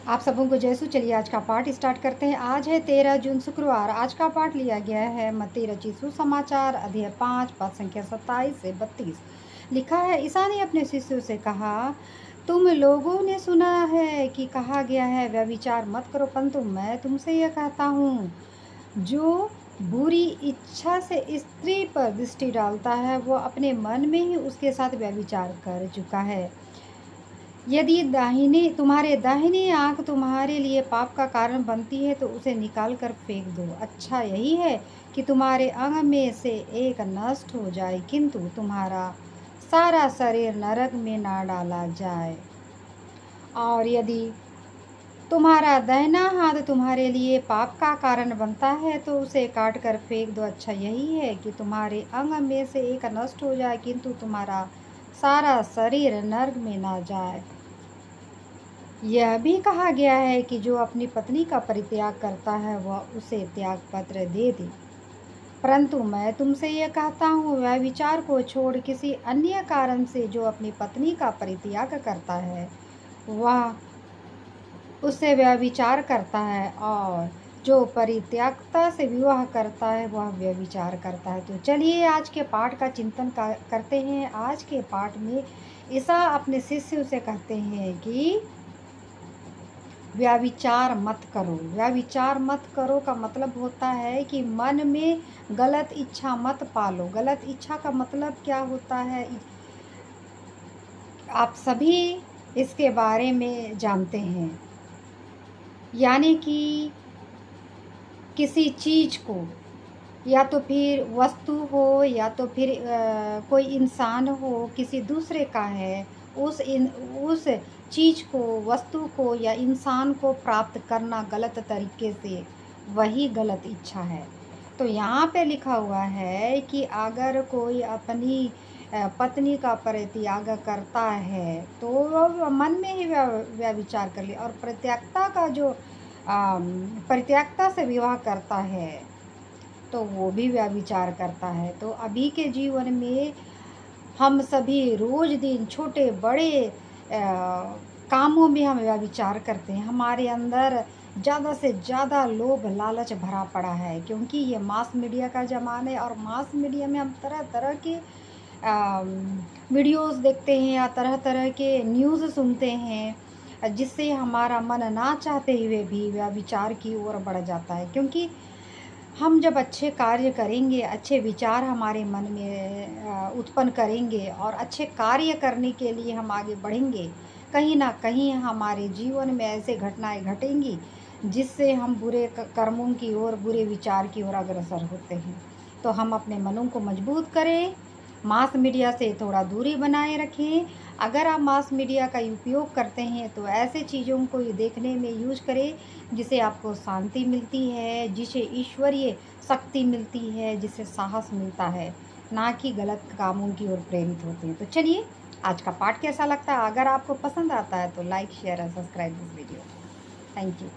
आप सबों को जय सु। चलिए आज का पाठ स्टार्ट करते हैं। आज है 13 जून शुक्रवार। आज का पाठ लिया गया है मत्ती रचित सुसमाचार अध्याय 5 पद संख्या 27 से 32। लिखा है, ईसा ने अपने शिष्यों से कहा, तुम लोगों ने सुना है कि कहा गया है व्यभिचार मत करो, परंतु मैं तुमसे यह कहता हूँ, जो बुरी इच्छा से स्त्री पर दृष्टि डालता है वो अपने मन में ही उसके साथ व्यभिचार कर चुका है। यदि तुम्हारे दाहिनी आंख तुम्हारे लिए पाप का कारण बनती है तो उसे निकाल कर फेंक दो। अच्छा यही है कि तुम्हारे अंग में से एक नष्ट हो जाए, किंतु तुम्हारा सारा शरीर नरक में ना डाला जाए। और यदि तुम्हारा दाहिना हाथ तुम्हारे लिए पाप का कारण बनता है तो उसे काट कर फेंक दो। अच्छा यही है कि तुम्हारे अंग में से एक नष्ट हो जाए, किंतु तुम्हारा सारा शरीर नरक में ना जाए। यह भी कहा गया है कि जो अपनी पत्नी का परित्याग करता है वह उसे त्याग पत्र दे दे। परंतु मैं तुमसे यह कहता हूँ, व्यभिचार को छोड़ किसी अन्य कारण से जो अपनी पत्नी का परित्याग करता है वह उससे व्यभिचार करता है, और जो परित्यागता से विवाह करता है वह व्यभिचार करता है। तो चलिए आज के पाठ का चिंतन करते हैं। आज के पाठ में ईसा अपने शिष्यों से कहते हैं कि व्यभिचार मत करो। व्यभिचार मत करो का मतलब होता है कि मन में गलत इच्छा मत पालो। गलत इच्छा का मतलब क्या होता है, आप सभी इसके बारे में जानते हैं। यानी कि किसी चीज़ को, या तो फिर वस्तु हो या तो फिर कोई इंसान हो, किसी दूसरे का है, उस चीज़ को, वस्तु को या इंसान को प्राप्त करना गलत तरीके से, वही गलत इच्छा है। तो यहाँ पे लिखा हुआ है कि अगर कोई अपनी पत्नी का परित्याग करता है तो वह मन में ही व्यभिचार कर ले, और परित्यागता से विवाह करता है तो वो भी व्यभिचार करता है। तो अभी के जीवन में हम सभी रोज दिन छोटे बड़े कामों में हम व्यभिचार करते हैं। हमारे अंदर ज़्यादा से ज़्यादा लोभ लालच भरा पड़ा है, क्योंकि ये मास मीडिया का ज़माना है, और मास मीडिया में हम तरह तरह के वीडियोस देखते हैं या तरह तरह के न्यूज़ सुनते हैं, जिससे हमारा मन ना चाहते हुए भी व्यभिचार की ओर बढ़ जाता है। क्योंकि हम जब अच्छे कार्य करेंगे, अच्छे विचार हमारे मन में उत्पन्न करेंगे और अच्छे कार्य करने के लिए हम आगे बढ़ेंगे, कहीं ना कहीं हमारे जीवन में ऐसे घटनाएं घटेंगी जिससे हम बुरे कर्मों की ओर, बुरे विचार की ओर अग्रसर होते हैं। तो हम अपने मनों को मजबूत करें, मास मीडिया से थोड़ा दूरी बनाए रखें। अगर आप मास मीडिया का उपयोग करते हैं तो ऐसे चीज़ों को देखने में यूज करें जिसे आपको शांति मिलती है, जिसे ईश्वरीय शक्ति मिलती है, जिससे साहस मिलता है, ना कि गलत कामों की ओर प्रेरित होते हैं। तो चलिए आज का पाठ कैसा लगता है, अगर आपको पसंद आता है तो लाइक शेयर और subscribe this video. Thank you.